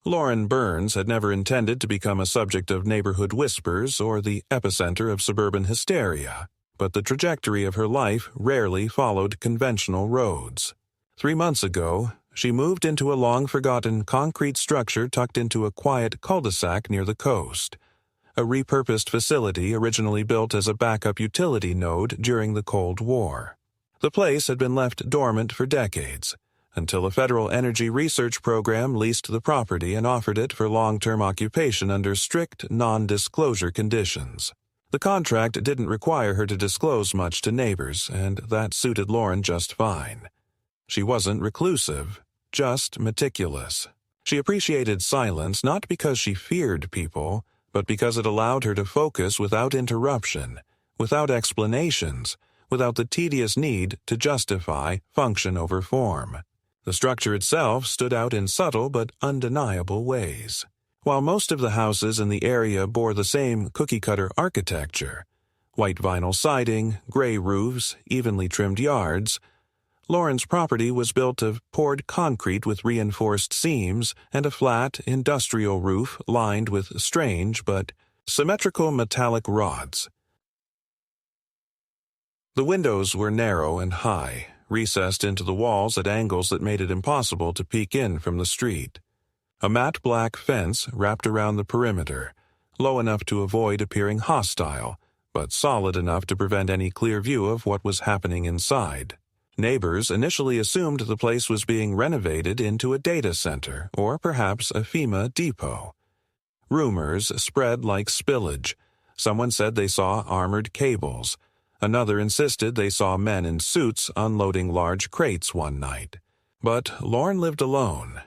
Lauren Burns had never intended to become a subject of neighborhood whispers or the epicenter of suburban hysteria, but the trajectory of her life rarely followed conventional roads. 3 months ago, she moved into a long-forgotten concrete structure tucked into a quiet cul-de-sac near the coast, a repurposed facility originally built as a backup utility node during the Cold War. The place had been left dormant for decades, until a federal energy research program leased the property and offered it for long-term occupation under strict non-disclosure conditions. The contract didn't require her to disclose much to neighbors, and that suited Lauren just fine. She wasn't reclusive, just meticulous. She appreciated silence not because she feared people, but because it allowed her to focus without interruption, without explanations, without the tedious need to justify function over form. The structure itself stood out in subtle but undeniable ways. While most of the houses in the area bore the same cookie-cutter architecture, white vinyl siding, gray roofs, evenly trimmed yards, Lauren's property was built of poured concrete with reinforced seams and a flat, industrial roof lined with strange but symmetrical metallic rods. The windows were narrow and high, recessed into the walls at angles that made it impossible to peek in from the street. A matte black fence wrapped around the perimeter, low enough to avoid appearing hostile, but solid enough to prevent any clear view of what was happening inside. Neighbors initially assumed the place was being renovated into a data center or perhaps a FEMA depot. Rumors spread like spillage. Someone said they saw armored cables. Another insisted they saw men in suits unloading large crates one night. But Lauren lived alone.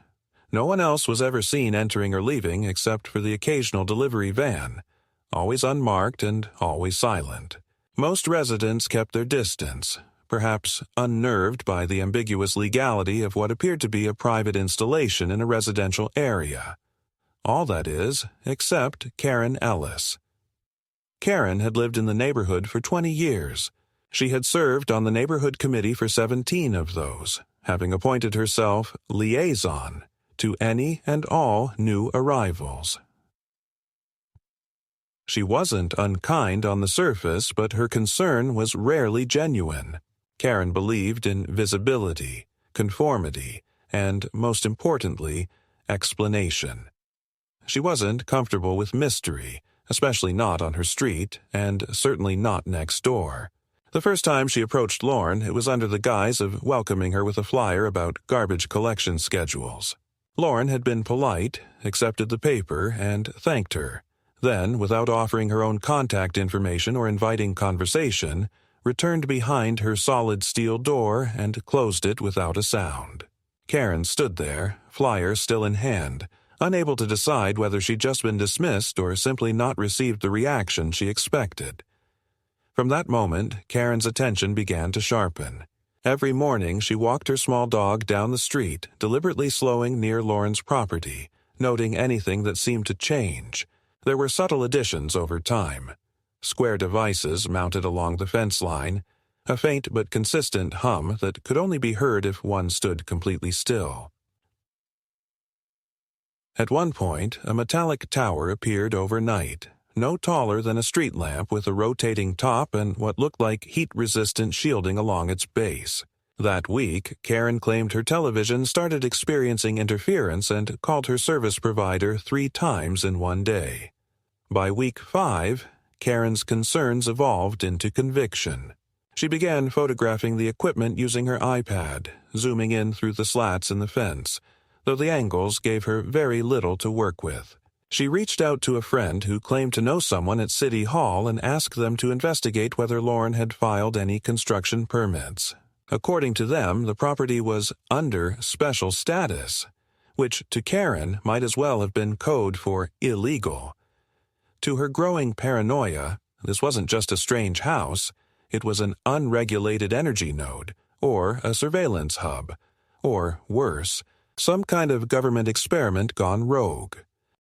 No one else was ever seen entering or leaving except for the occasional delivery van, always unmarked and always silent. Most residents kept their distance, perhaps unnerved by the ambiguous legality of what appeared to be a private installation in a residential area. All that is, except Karen Ellis. Karen had lived in the neighborhood for 20 years. She had served on the neighborhood committee for 17 of those, having appointed herself liaison to any and all new arrivals. She wasn't unkind on the surface, but her concern was rarely genuine. Karen believed in visibility, conformity, and, most importantly, explanation. She wasn't comfortable with mystery, especially not on her street, and certainly not next door. The first time she approached Lauren, it was under the guise of welcoming her with a flyer about garbage collection schedules. Lauren had been polite, accepted the paper, and thanked her. Then, without offering her own contact information or inviting conversation, returned behind her solid steel door and closed it without a sound. Karen stood there, flyer still in hand, unable to decide whether she'd just been dismissed or simply not received the reaction she expected. From that moment, Karen's attention began to sharpen. Every morning she walked her small dog down the street, deliberately slowing near Lauren's property, noting anything that seemed to change. There were subtle additions over time. Square devices mounted along the fence line, a faint but consistent hum that could only be heard if one stood completely still. At one point, a metallic tower appeared overnight, no taller than a street lamp with a rotating top and what looked like heat-resistant shielding along its base. That week, Karen claimed her television started experiencing interference and called her service provider 3 times in one day. By week 5, Karen's concerns evolved into conviction. She began photographing the equipment using her iPad, zooming in through the slats in the fence, though the angles gave her very little to work with. She reached out to a friend who claimed to know someone at City Hall and asked them to investigate whether Lauren had filed any construction permits. According to them, the property was under special status, which to Karen might as well have been code for illegal. To her growing paranoia, this wasn't just a strange house, it was an unregulated energy node, or a surveillance hub, or worse, some kind of government experiment gone rogue.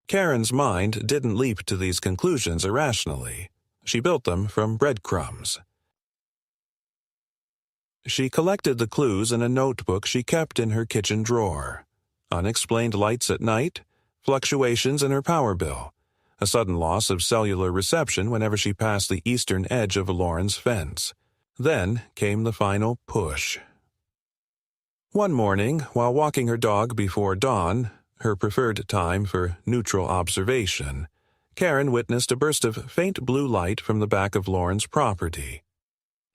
Karen's mind didn't leap to these conclusions irrationally. She built them from breadcrumbs. She collected the clues in a notebook she kept in her kitchen drawer. Unexplained lights at night, fluctuations in her power bill, a sudden loss of cellular reception whenever she passed the eastern edge of Lauren's fence. Then came the final push. One morning, while walking her dog before dawn, her preferred time for neutral observation, Karen witnessed a burst of faint blue light from the back of Lauren's property.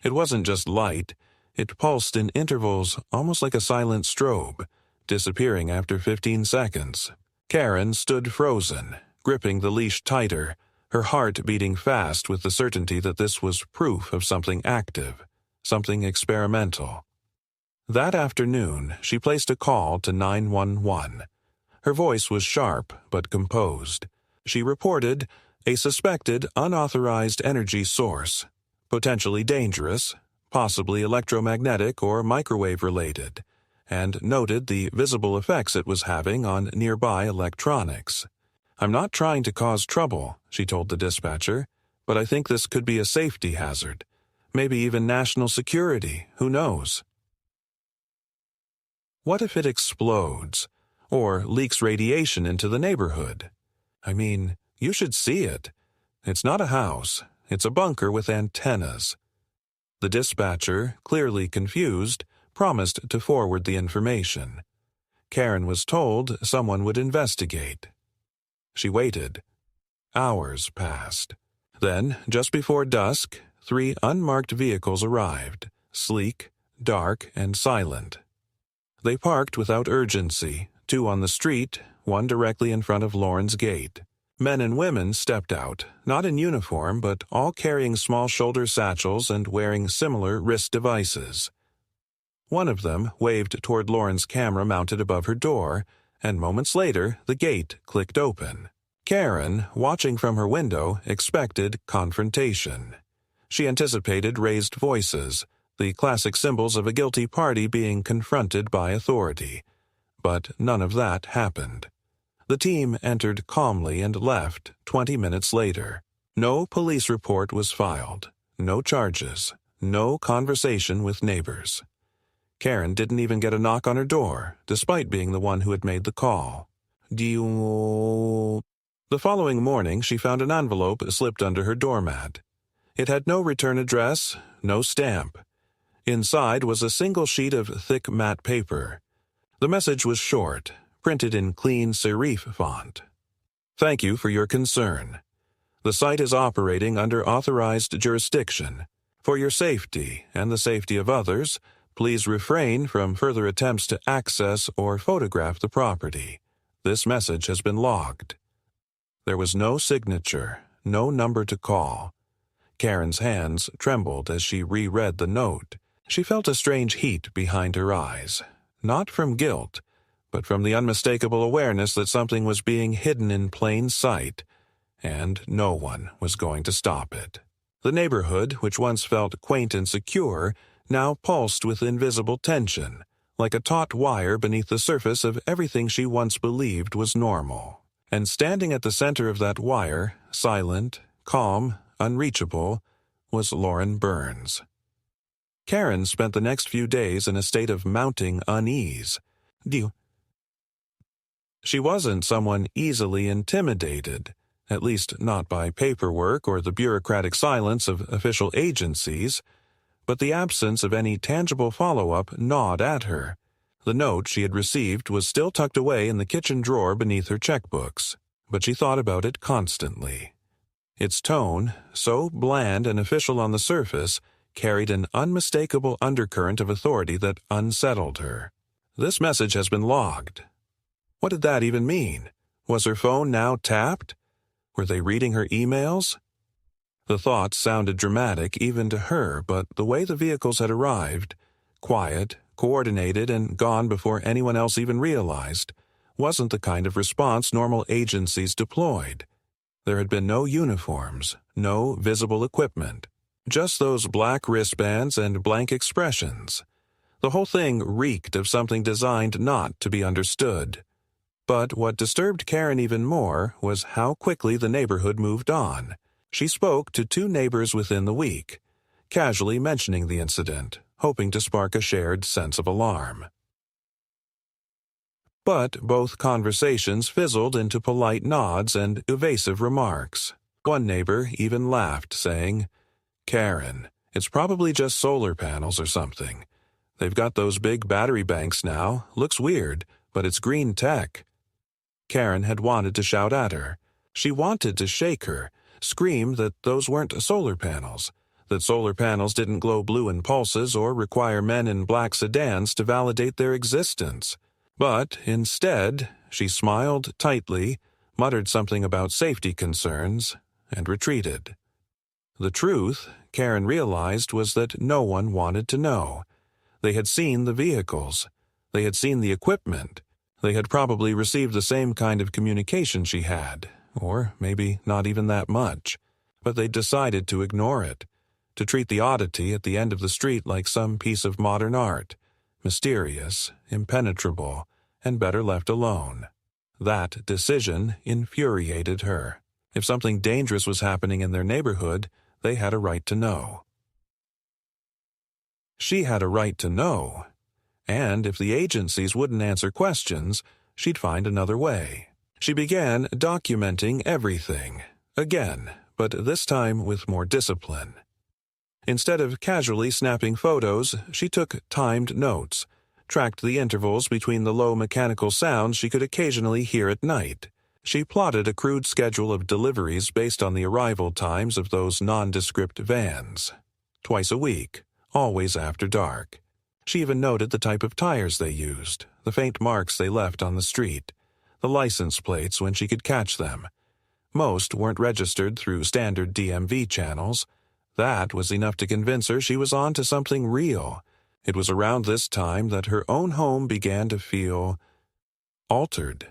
It wasn't just light, it pulsed in intervals almost like a silent strobe, disappearing after 15 seconds. Karen stood frozen, gripping the leash tighter, her heart beating fast with the certainty that this was proof of something active, something experimental. That afternoon, she placed a call to 911. Her voice was sharp but composed. She reported a suspected unauthorized energy source, potentially dangerous, possibly electromagnetic or microwave-related, and noted the visible effects it was having on nearby electronics. "I'm not trying to cause trouble," she told the dispatcher, "but I think this could be a safety hazard. Maybe even national security, who knows?" What if it explodes, or leaks radiation into the neighborhood? I mean, you should see it. It's not a house, it's a bunker with antennas. The dispatcher, clearly confused, promised to forward the information. Karen was told someone would investigate. She waited. Hours passed. Then, just before dusk, 3 unmarked vehicles arrived, sleek, dark, and silent. They parked without urgency, 2 on the street, 1 directly in front of Lauren's gate. Men and women stepped out, not in uniform, but all carrying small shoulder satchels and wearing similar wrist devices. One of them waved toward Lauren's camera mounted above her door, and moments later, the gate clicked open. Karen, watching from her window, expected confrontation. She anticipated raised voices, the classic symbols of a guilty party being confronted by authority. But none of that happened. The team entered calmly and left 20 minutes later. No police report was filed, no charges, no conversation with neighbors. Karen didn't even get a knock on her door, despite being the one who had made the call. The following morning, she found an envelope slipped under her doormat. It had no return address, no stamp. Inside was a single sheet of thick matte paper. The message was short, printed in clean serif font. "Thank you for your concern. The site is operating under authorized jurisdiction. For your safety and the safety of others, please refrain from further attempts to access or photograph the property. This message has been logged." There was no signature, no number to call. Karen's hands trembled as she reread the note. She felt a strange heat behind her eyes, not from guilt, but from the unmistakable awareness that something was being hidden in plain sight, and no one was going to stop it. The neighborhood, which once felt quaint and secure, now pulsed with invisible tension, like a taut wire beneath the surface of everything she once believed was normal. And standing at the center of that wire, silent, calm, unreachable, was Lauren Burns. Karen spent the next few days in a state of mounting unease. She wasn't someone easily intimidated, at least not by paperwork or the bureaucratic silence of official agencies, but the absence of any tangible follow-up gnawed at her. The note she had received was still tucked away in the kitchen drawer beneath her checkbooks, but she thought about it constantly. Its tone, so bland and official on the surface, carried an unmistakable undercurrent of authority that unsettled her. "This message has been logged." What did that even mean? Was her phone now tapped? Were they reading her emails? The thought sounded dramatic even to her, but the way the vehicles had arrived, quiet, coordinated, and gone before anyone else even realized, wasn't the kind of response normal agencies deployed. There had been no uniforms, no visible equipment, just those black wristbands and blank expressions. The whole thing reeked of something designed not to be understood. But what disturbed Karen even more was how quickly the neighborhood moved on. She spoke to 2 neighbors within the week, casually mentioning the incident, hoping to spark a shared sense of alarm. But both conversations fizzled into polite nods and evasive remarks. One neighbor even laughed, saying, "Karen, it's probably just solar panels or something. They've got those big battery banks now. Looks weird, but it's green tech." Karen had wanted to shout at her. She wanted to shake her, scream that those weren't solar panels, that solar panels didn't glow blue in pulses or require men in black sedans to validate their existence. But instead, she smiled tightly, muttered something about safety concerns, and retreated. The truth, Karen realized, was that no one wanted to know. They had seen the vehicles. They had seen the equipment. They had probably received the same kind of communication she had, or maybe not even that much. But they decided to ignore it, to treat the oddity at the end of the street like some piece of modern art, mysterious, impenetrable, and better left alone. That decision infuriated her. If something dangerous was happening in their neighborhood, they had a right to know. She had a right to know. And if the agencies wouldn't answer questions, she'd find another way. She began documenting everything, again, but this time with more discipline. Instead of casually snapping photos, she took timed notes, tracked the intervals between the low mechanical sounds she could occasionally hear at night. She plotted a crude schedule of deliveries based on the arrival times of those nondescript vans. Twice a week, always after dark. She even noted the type of tires they used, the faint marks they left on the street, the license plates when she could catch them. Most weren't registered through standard DMV channels. That was enough to convince her she was on to something real. It was around this time that her own home began to feel altered.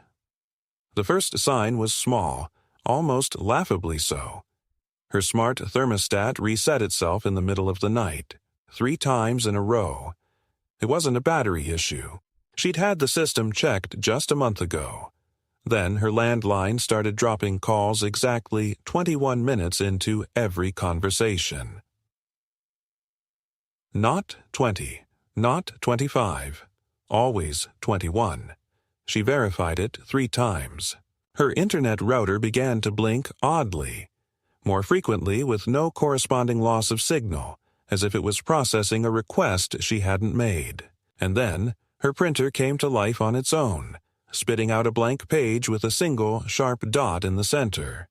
The first sign was small, almost laughably so. Her smart thermostat reset itself in the middle of the night, 3 times in a row. It wasn't a battery issue. She'd had the system checked just a month ago. Then her landline started dropping calls exactly 21 minutes into every conversation. Not 20, not 25, always 21. She verified it 3 times. Her internet router began to blink oddly, more frequently with no corresponding loss of signal, as if it was processing a request she hadn't made. And then her printer came to life on its own, spitting out a blank page with a single sharp dot in the center.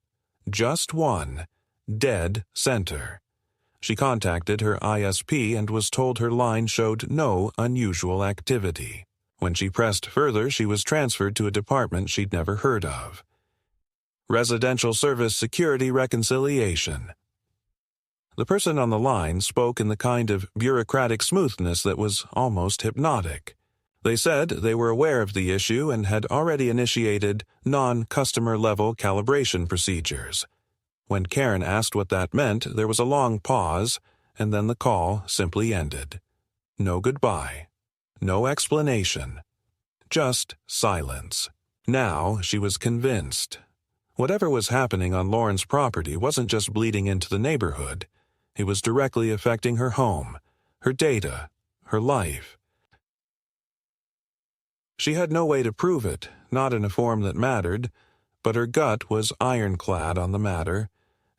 Just one, dead center. She contacted her ISP and was told her line showed no unusual activity. When she pressed further, she was transferred to a department she'd never heard of. Residential Service Security Reconciliation. The person on the line spoke in the kind of bureaucratic smoothness that was almost hypnotic. They said they were aware of the issue and had already initiated non-customer level calibration procedures. When Karen asked what that meant, there was a long pause, and then the call simply ended. No goodbye. No explanation. Just silence. Now she was convinced. Whatever was happening on Lauren's property wasn't just bleeding into the neighborhood. It was directly affecting her home, her data, her life. She had no way to prove it, not in a form that mattered, but her gut was ironclad on the matter,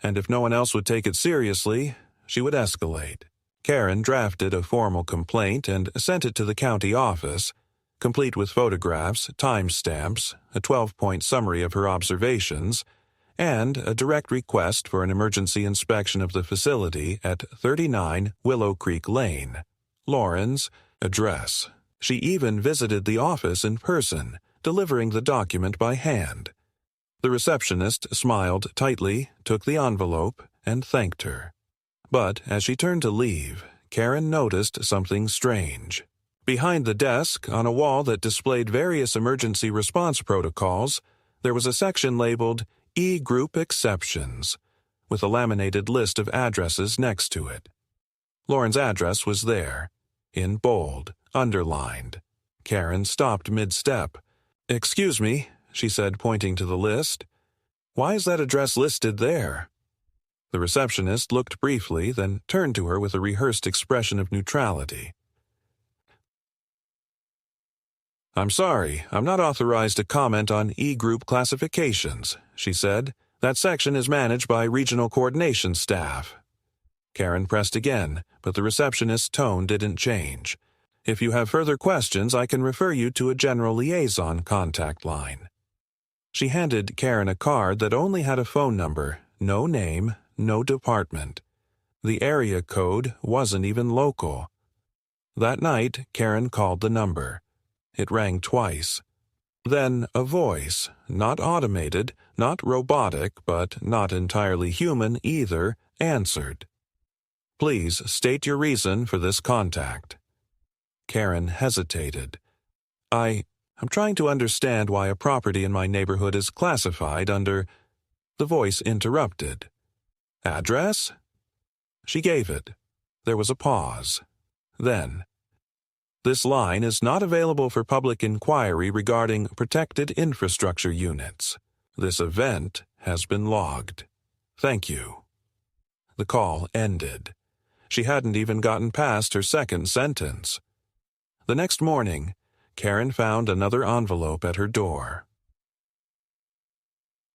and if no one else would take it seriously, she would escalate. Karen drafted a formal complaint and sent it to the county office, complete with photographs, timestamps, a 12-point summary of her observations, and a direct request for an emergency inspection of the facility at 39 Willow Creek Lane, Lauren's address. She even visited the office in person, delivering the document by hand. The receptionist smiled tightly, took the envelope, and thanked her. But as she turned to leave, Karen noticed something strange. Behind the desk, on a wall that displayed various emergency response protocols, there was a section labeled E-Group Exceptions, with a laminated list of addresses next to it. Lauren's address was there, in bold, underlined. Karen stopped mid-step. "Excuse me," she said, pointing to the list. "Why is that address listed there?" The receptionist looked briefly, then turned to her with a rehearsed expression of neutrality. "I'm sorry, I'm not authorized to comment on E-group classifications," she said. "That section is managed by regional coordination staff." Karen pressed again, but the receptionist's tone didn't change. "If you have further questions, I can refer you to a general liaison contact line." She handed Karen a card that only had a phone number, no name, no department. The area code wasn't even local. That night, Karen called the number. It rang twice. Then a voice, not automated, not robotic, but not entirely human either, answered. "Please state your reason for this contact." Karen hesitated. I'm trying to understand why a property in my neighborhood is classified under—" The voice interrupted. "Address?" She gave it. There was a pause. Then, "This line is not available for public inquiry regarding protected infrastructure units. This event has been logged. Thank you." The call ended. She hadn't even gotten past her second sentence. The next morning, Karen found another envelope at her door.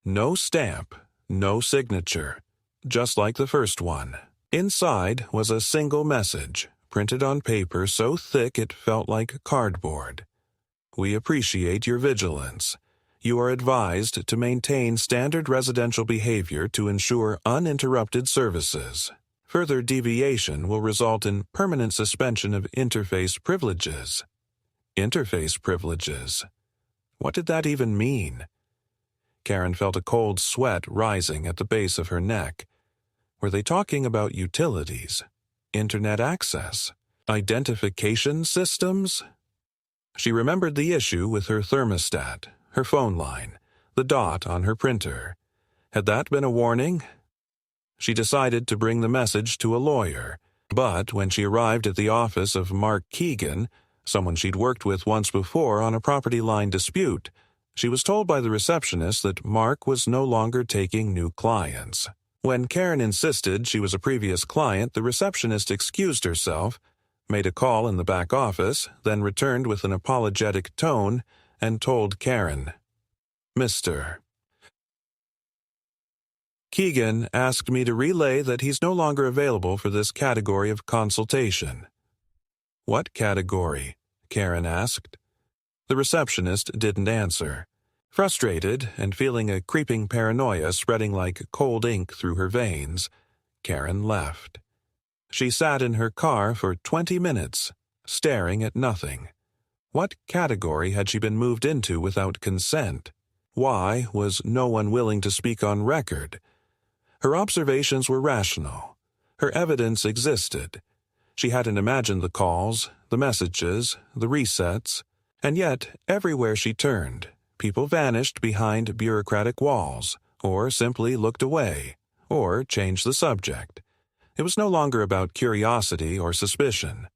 No stamp, no signature, just like the first one. Inside was a single message, printed on paper so thick it felt like cardboard. "We appreciate your vigilance. You are advised to maintain standard residential behavior to ensure uninterrupted services. Further deviation will result in permanent suspension of interface privileges." Interface privileges. What did that even mean? Karen felt a cold sweat rising at the base of her neck. Were they talking about utilities, internet access, identification systems? She remembered the issue with her thermostat, her phone line, the dot on her printer. Had that been a warning? She decided to bring the message to a lawyer, but when she arrived at the office of Mark Keegan, someone she'd worked with once before on a property line dispute, she was told by the receptionist that Mark was no longer taking new clients. When Karen insisted she was a previous client, the receptionist excused herself, made a call in the back office, then returned with an apologetic tone and told Karen, "Mr. Keegan asked me to relay that he's no longer available for this category of consultation." "What category?" Karen asked. The receptionist didn't answer. Frustrated and feeling a creeping paranoia spreading like cold ink through her veins, Karen left. She sat in her car for 20 minutes, staring at nothing. What category had she been moved into without consent? Why was no one willing to speak on record? Her observations were rational. Her evidence existed. She hadn't imagined the calls, the messages, the resets, and yet everywhere she turned, people vanished behind bureaucratic walls, or simply looked away, or changed the subject. It was no longer about curiosity or suspicion.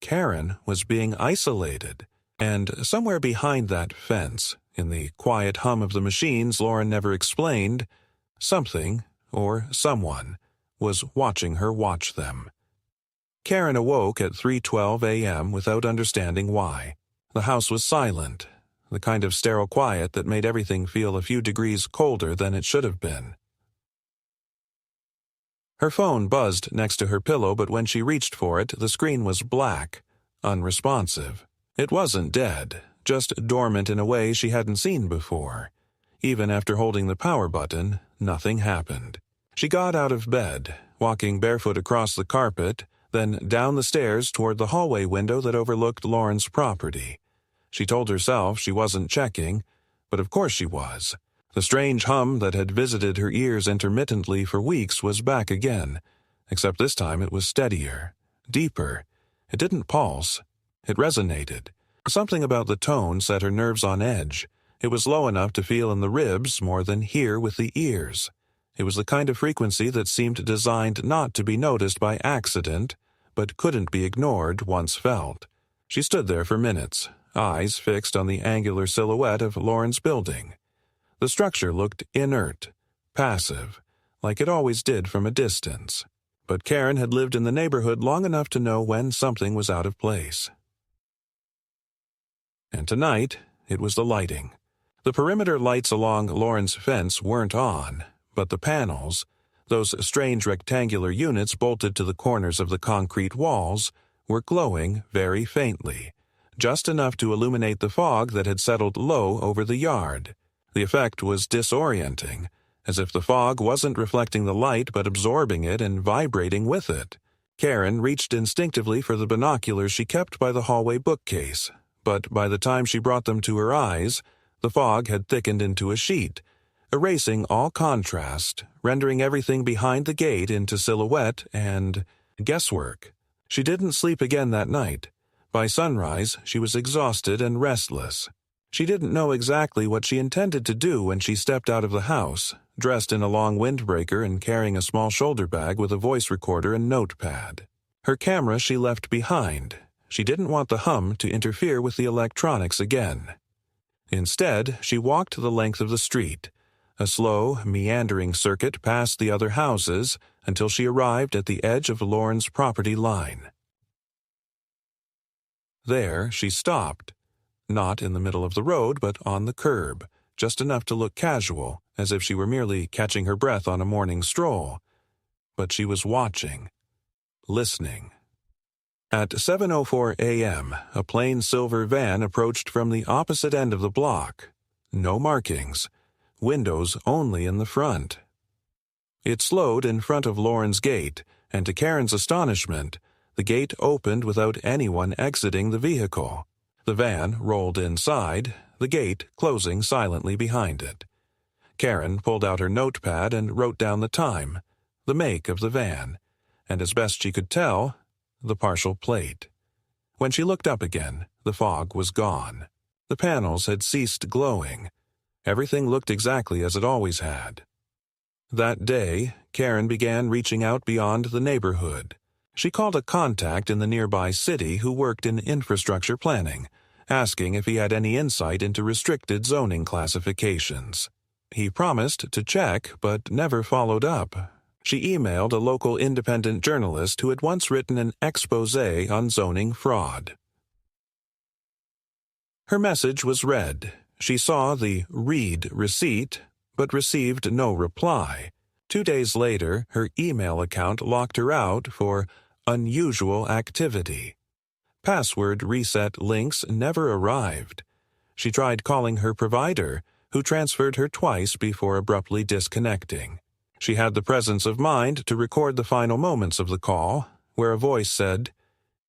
Karen was being isolated, and somewhere behind that fence, in the quiet hum of the machines Lauren never explained, something, or someone, was watching her watch them. Karen awoke at 3:12 a.m. without understanding why. The house was silent, the kind of sterile quiet that made everything feel a few degrees colder than it should have been. Her phone buzzed next to her pillow, but when she reached for it, the screen was black, unresponsive. It wasn't dead, just dormant in a way she hadn't seen before. Even after holding the power button, nothing happened. She got out of bed, walking barefoot across the carpet, then down the stairs toward the hallway window that overlooked Lauren's property. She told herself she wasn't checking, but of course she was. The strange hum that had visited her ears intermittently for weeks was back again, except this time it was steadier, deeper. It didn't pulse. It resonated. Something about the tone set her nerves on edge. It was low enough to feel in the ribs more than hear with the ears. It was the kind of frequency that seemed designed not to be noticed by accident, but couldn't be ignored once felt. She stood there for minutes, eyes fixed on the angular silhouette of Lauren's building. The structure looked inert, passive, like it always did from a distance. But Karen had lived in the neighborhood long enough to know when something was out of place. And tonight, it was the lighting. The perimeter lights along Lauren's fence weren't on, but the panels, those strange rectangular units bolted to the corners of the concrete walls, were glowing very faintly, just enough to illuminate the fog that had settled low over the yard. The effect was disorienting, as if the fog wasn't reflecting the light but absorbing it and vibrating with it. Karen reached instinctively for the binoculars she kept by the hallway bookcase, but by the time she brought them to her eyes, the fog had thickened into a sheet, erasing all contrast, rendering everything behind the gate into silhouette and guesswork. She didn't sleep again that night. By sunrise, she was exhausted and restless. She didn't know exactly what she intended to do when she stepped out of the house, dressed in a long windbreaker and carrying a small shoulder bag with a voice recorder and notepad. Her camera she left behind. She didn't want the hum to interfere with the electronics again. Instead, she walked the length of the street, a slow, meandering circuit past the other houses until she arrived at the edge of Lauren's property line. There, she stopped. Not in the middle of the road, but on the curb, just enough to look casual, as if she were merely catching her breath on a morning stroll. But she was watching, listening. At 7:04 a.m., a plain silver van approached from the opposite end of the block. No markings, windows only in the front. It slowed in front of Lauren's gate, and to Karen's astonishment, the gate opened without anyone exiting the vehicle. The van rolled inside, the gate closing silently behind it. Karen pulled out her notepad and wrote down the time, the make of the van, and as best she could tell, the partial plate. When she looked up again, the fog was gone. The panels had ceased glowing. Everything looked exactly as it always had. That day, Karen began reaching out beyond the neighborhood. She called a contact in the nearby city who worked in infrastructure planning, asking if he had any insight into restricted zoning classifications. He promised to check, but never followed up. She emailed a local independent journalist who had once written an exposé on zoning fraud. Her message was read. She saw the read receipt, but received no reply. 2 days later, her email account locked her out for unusual activity. Password reset links never arrived. She tried calling her provider, who transferred her twice before abruptly disconnecting. She had the presence of mind to record the final moments of the call, where a voice said,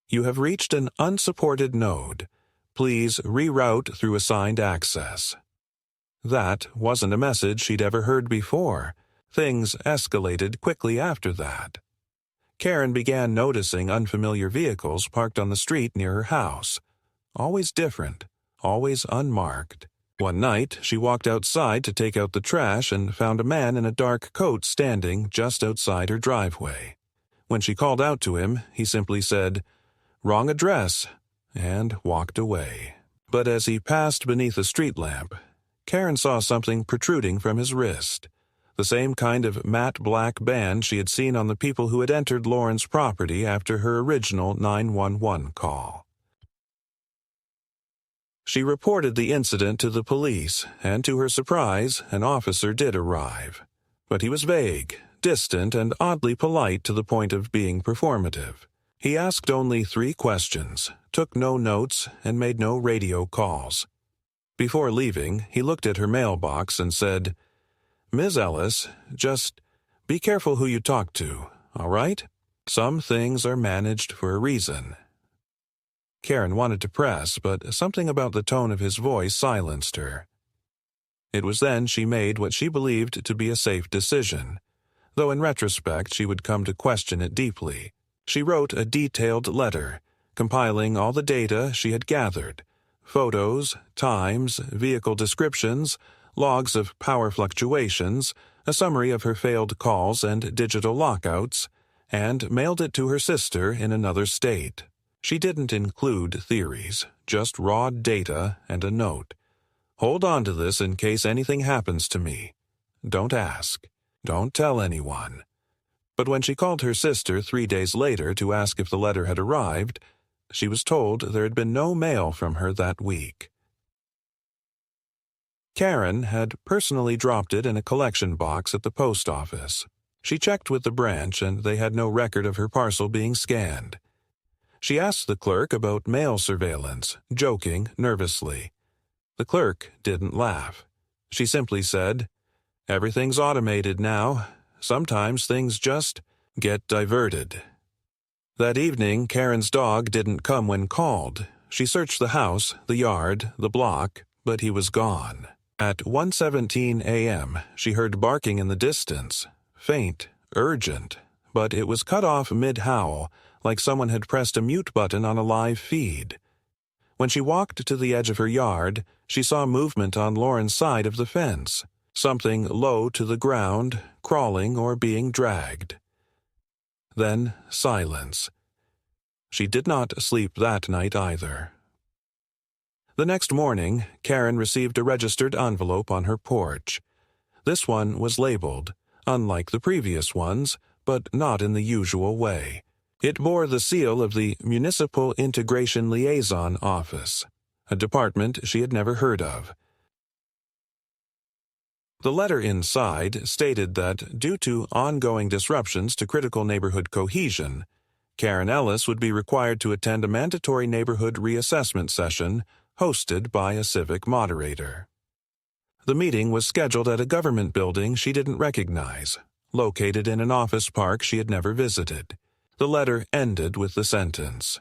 "You have reached an unsupported node. Please reroute through assigned access." That wasn't a message she'd ever heard before. Things escalated quickly after that. Karen began noticing unfamiliar vehicles parked on the street near her house. Always different, always unmarked. One night, she walked outside to take out the trash and found a man in a dark coat standing just outside her driveway. When she called out to him, he simply said, "Wrong address," and walked away. But as he passed beneath a street lamp, Karen saw something protruding from his wrist. The same kind of matte black band she had seen on the people who had entered Lauren's property after her original 911 call. She reported the incident to the police, and to her surprise, an officer did arrive. But he was vague, distant, and oddly polite to the point of being performative. He asked only 3 questions, took no notes, and made no radio calls. Before leaving, he looked at her mailbox and said, "Ms. Ellis, just be careful who you talk to, all right? Some things are managed for a reason." Karen wanted to press, but something about the tone of his voice silenced her. It was then she made what she believed to be a safe decision, though in retrospect she would come to question it deeply. She wrote a detailed letter, compiling all the data she had gathered: photos, times, vehicle descriptions, logs of power fluctuations, a summary of her failed calls and digital lockouts, and mailed it to her sister in another state. She didn't include theories, just raw data and a note. "Hold on to this in case anything happens to me. Don't ask. Don't tell anyone." But when she called her sister 3 days later to ask if the letter had arrived, She was told there had been no mail from her that week. Karen had personally dropped it in a collection box at the post office. She checked with the branch, and they had no record of her parcel being scanned. She asked the clerk about mail surveillance, joking nervously. The clerk didn't laugh. She simply said, "Everything's automated now. Sometimes things just get diverted." That evening, Karen's dog didn't come when called. She searched the house, the yard, the block, but he was gone. At 1:17 a.m., she heard barking in the distance, faint, urgent, but it was cut off mid-howl, like someone had pressed a mute button on a live feed. When she walked to the edge of her yard, she saw movement on Lauren's side of the fence, something low to the ground, crawling or being dragged. Then silence. She did not sleep that night either. The next morning, Karen received a registered envelope on her porch. This one was labeled, unlike the previous ones, but not in the usual way. It bore the seal of the Municipal Integration Liaison Office, a department she had never heard of. The letter inside stated that, due to ongoing disruptions to critical neighborhood cohesion, Karen Ellis would be required to attend a mandatory neighborhood reassessment session hosted by a civic moderator. The meeting was scheduled at a government building she didn't recognize, located in an office park she had never visited. The letter ended with the sentence,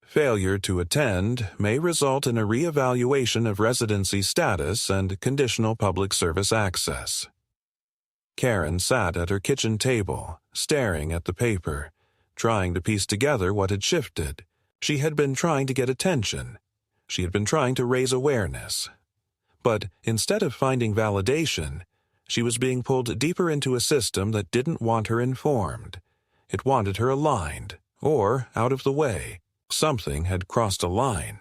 "Failure to attend may result in a reevaluation of residency status and conditional public service access." Karen sat at her kitchen table, staring at the paper, trying to piece together what had shifted. She had been trying to get attention. She had been trying to raise awareness. But instead of finding validation, she was being pulled deeper into a system that didn't want her informed. It wanted her aligned, or out of the way. Something had crossed a line.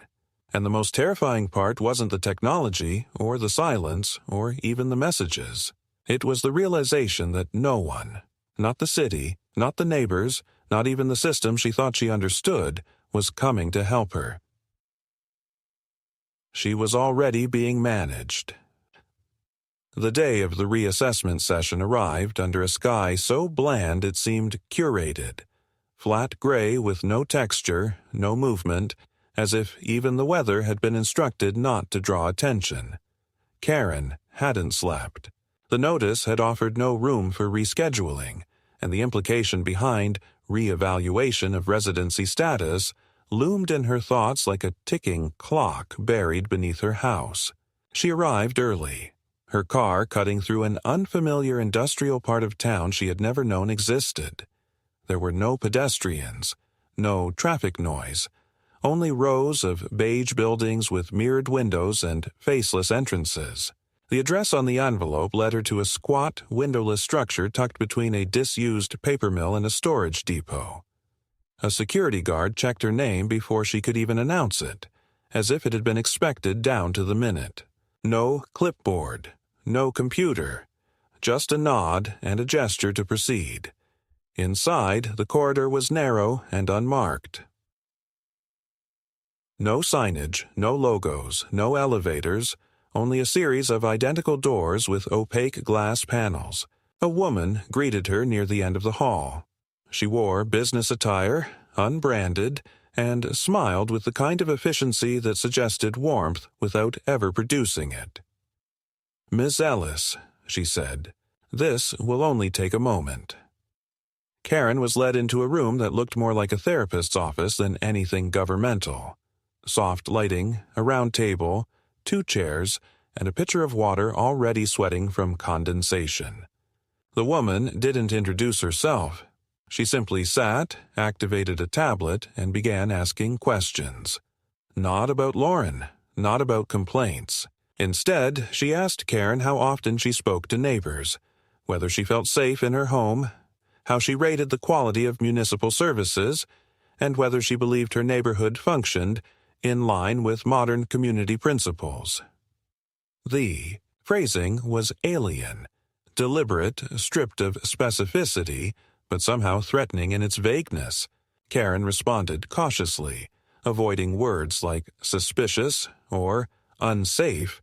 And the most terrifying part wasn't the technology, or the silence, or even the messages. It was the realization that no one, not the city, not the neighbors, not even the system she thought she understood, was coming to help her. She was already being managed. The day of the reassessment session arrived under a sky so bland it seemed curated, flat gray with no texture, no movement, as if even the weather had been instructed not to draw attention. Karen hadn't slept. The notice had offered no room for rescheduling, and the implication behind reevaluation of residency status loomed in her thoughts like a ticking clock buried beneath her house. She arrived early, her car cutting through an unfamiliar industrial part of town she had never known existed. There were no pedestrians, no traffic noise, only rows of beige buildings with mirrored windows and faceless entrances. The address on the envelope led her to a squat, windowless structure tucked between a disused paper mill and a storage depot. A security guard checked her name before she could even announce it, as if it had been expected down to the minute. No clipboard, no computer, just a nod and a gesture to proceed. Inside, the corridor was narrow and unmarked. No signage, no logos, no elevators, only a series of identical doors with opaque glass panels. A woman greeted her near the end of the hall. She wore business attire, unbranded, and smiled with the kind of efficiency that suggested warmth without ever producing it. "Miss Ellis," she said, "this will only take a moment." Karen was led into a room that looked more like a therapist's office than anything governmental. Soft lighting, a round table, 2 chairs, and a pitcher of water already sweating from condensation. The woman didn't introduce herself. She simply sat, activated a tablet, and began asking questions. Not about Lauren, not about complaints. Instead, she asked Karen how often she spoke to neighbors, whether she felt safe in her home, how she rated the quality of municipal services, and whether she believed her neighborhood functioned in line with modern community principles. The phrasing was alien, deliberate, stripped of specificity, but somehow threatening in its vagueness. Karen responded cautiously, avoiding words like suspicious or unsafe,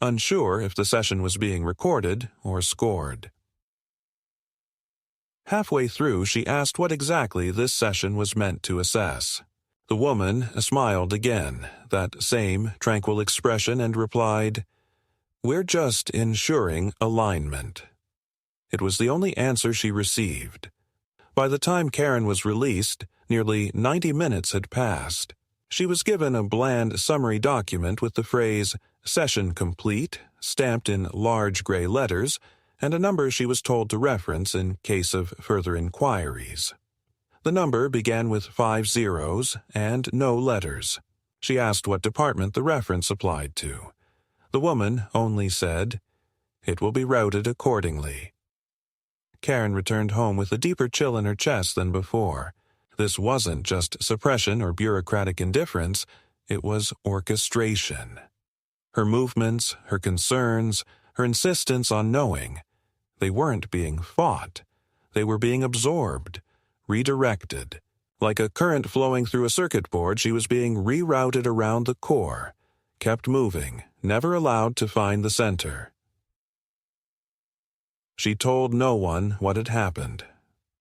unsure if the session was being recorded or scored. Halfway through, she asked what exactly this session was meant to assess. The woman smiled again, that same tranquil expression, and replied, "We're just ensuring alignment." It was the only answer she received. By the time Karen was released, nearly 90 minutes had passed. She was given a bland summary document with the phrase "session complete" stamped in large gray letters, and a number she was told to reference in case of further inquiries. The number began with 5 zeros and no letters. She asked what department the reference applied to. The woman only said, "It will be routed accordingly." Karen returned home with a deeper chill in her chest than before. This wasn't just suppression or bureaucratic indifference, it was orchestration. Her movements, her concerns, her insistence on knowing, they weren't being fought. They were being absorbed, redirected. Like a current flowing through a circuit board, she was being rerouted around the core, kept moving, never allowed to find the center. She told no one what had happened.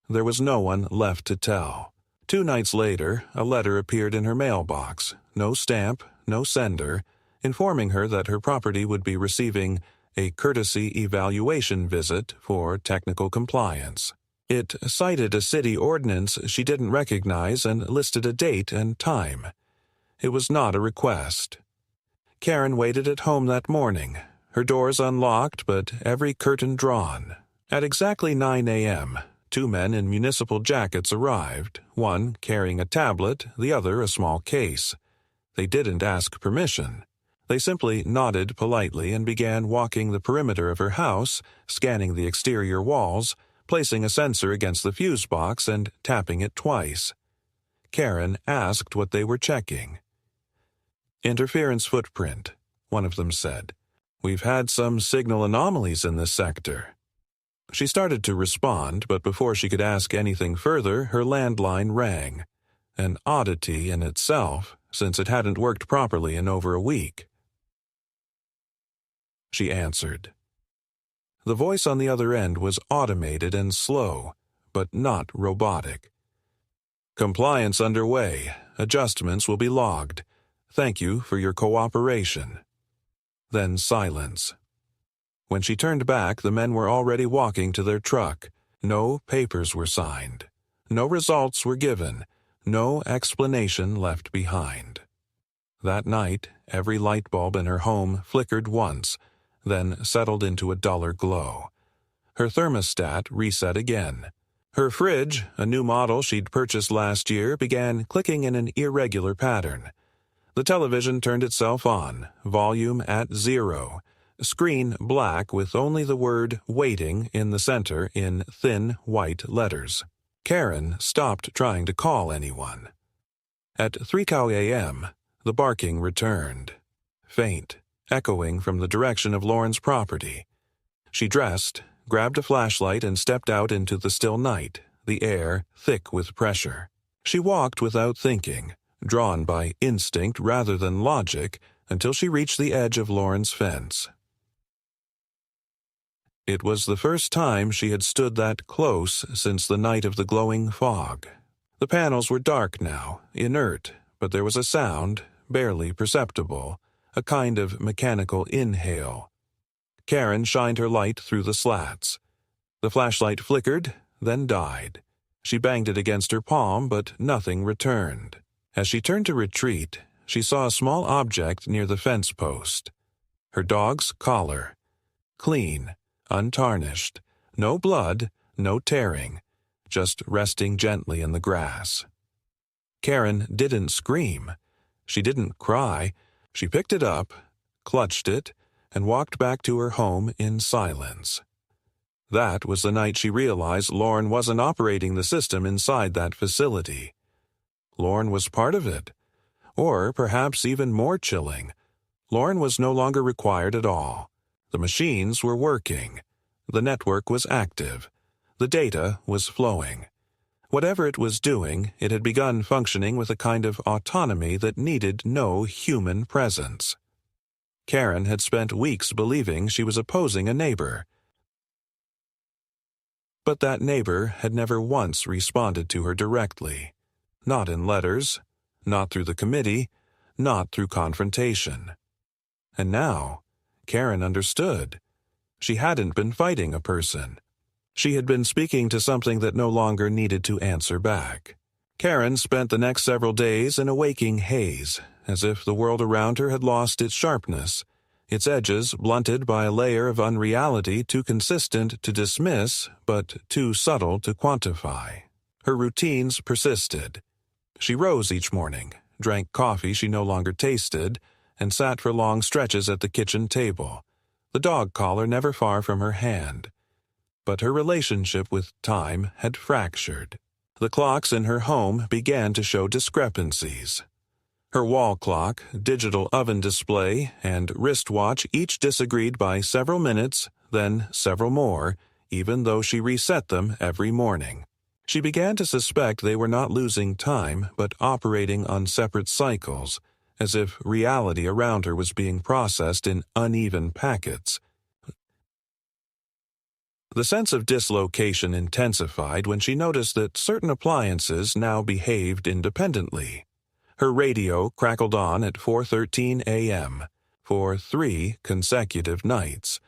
There was no one left to tell. 2 nights later, a letter appeared in her mailbox, no stamp, no sender, informing her that her property would be receiving a courtesy evaluation visit for technical compliance. It cited a city ordinance she didn't recognize and listed a date and time. It was not a request. Karen waited at home that morning, her doors unlocked but every curtain drawn. At exactly 9 a.m., 2 men in municipal jackets arrived, one carrying a tablet, the other a small case. They didn't ask permission. They simply nodded politely and began walking the perimeter of her house, scanning the exterior walls, placing a sensor against the fuse box and tapping it twice. Karen asked what they were checking. "Interference footprint," one of them said. "We've had some signal anomalies in this sector." She started to respond, but before she could ask anything further, her landline rang. An oddity in itself, since it hadn't worked properly in over a week. She answered. The voice on the other end was automated and slow, but not robotic. "Compliance underway. Adjustments will be logged. Thank you for your cooperation." Then silence. When she turned back, the men were already walking to their truck. No papers were signed. No results were given. No explanation left behind. That night, every light bulb in her home flickered once, then settled into a duller glow. Her thermostat reset again. Her fridge, a new model she'd purchased last year, began clicking in an irregular pattern. The television turned itself on, volume at 0, screen black with only the word "waiting" in the center in thin white letters. Karen stopped trying to call anyone. At 3 a.m., the barking returned, faint, echoing from the direction of Lauren's property. She dressed, grabbed a flashlight, and stepped out into the still night, the air thick with pressure. She walked without thinking, drawn by instinct rather than logic, until she reached the edge of Lauren's fence. It was the first time she had stood that close since the night of the glowing fog. The panels were dark now, inert, but there was a sound, barely perceptible, a kind of mechanical inhale. Karen shined her light through the slats. The flashlight flickered, then died. She banged it against her palm, but nothing returned. As she turned to retreat, she saw a small object near the fence post. Her dog's collar. Clean, untarnished, no blood, no tearing, just resting gently in the grass. Karen didn't scream. She didn't cry. She picked it up, clutched it, and walked back to her home in silence. That was the night she realized Lauren wasn't operating the system inside that facility. Lauren was part of it. Or perhaps even more chilling, Lauren was no longer required at all. The machines were working. The network was active. The data was flowing. Whatever it was doing, it had begun functioning with a kind of autonomy that needed no human presence. Karen had spent weeks believing she was opposing a neighbor, but that neighbor had never once responded to her directly. Not in letters, not through the committee, not through confrontation. And now, Karen understood. She hadn't been fighting a person. She had been speaking to something that no longer needed to answer back. Karen spent the next several days in a waking haze, as if the world around her had lost its sharpness, its edges blunted by a layer of unreality too consistent to dismiss, but too subtle to quantify. Her routines persisted. She rose each morning, drank coffee she no longer tasted, and sat for long stretches at the kitchen table, the dog collar never far from her hand. But her relationship with time had fractured. The clocks in her home began to show discrepancies. Her wall clock, digital oven display, and wristwatch each disagreed by several minutes, then several more, even though she reset them every morning. She began to suspect they were not losing time, but operating on separate cycles, as if reality around her was being processed in uneven packets. The sense of dislocation intensified when she noticed that certain appliances now behaved independently. Her radio crackled on at 4:13 a.m. for 3 consecutive nights,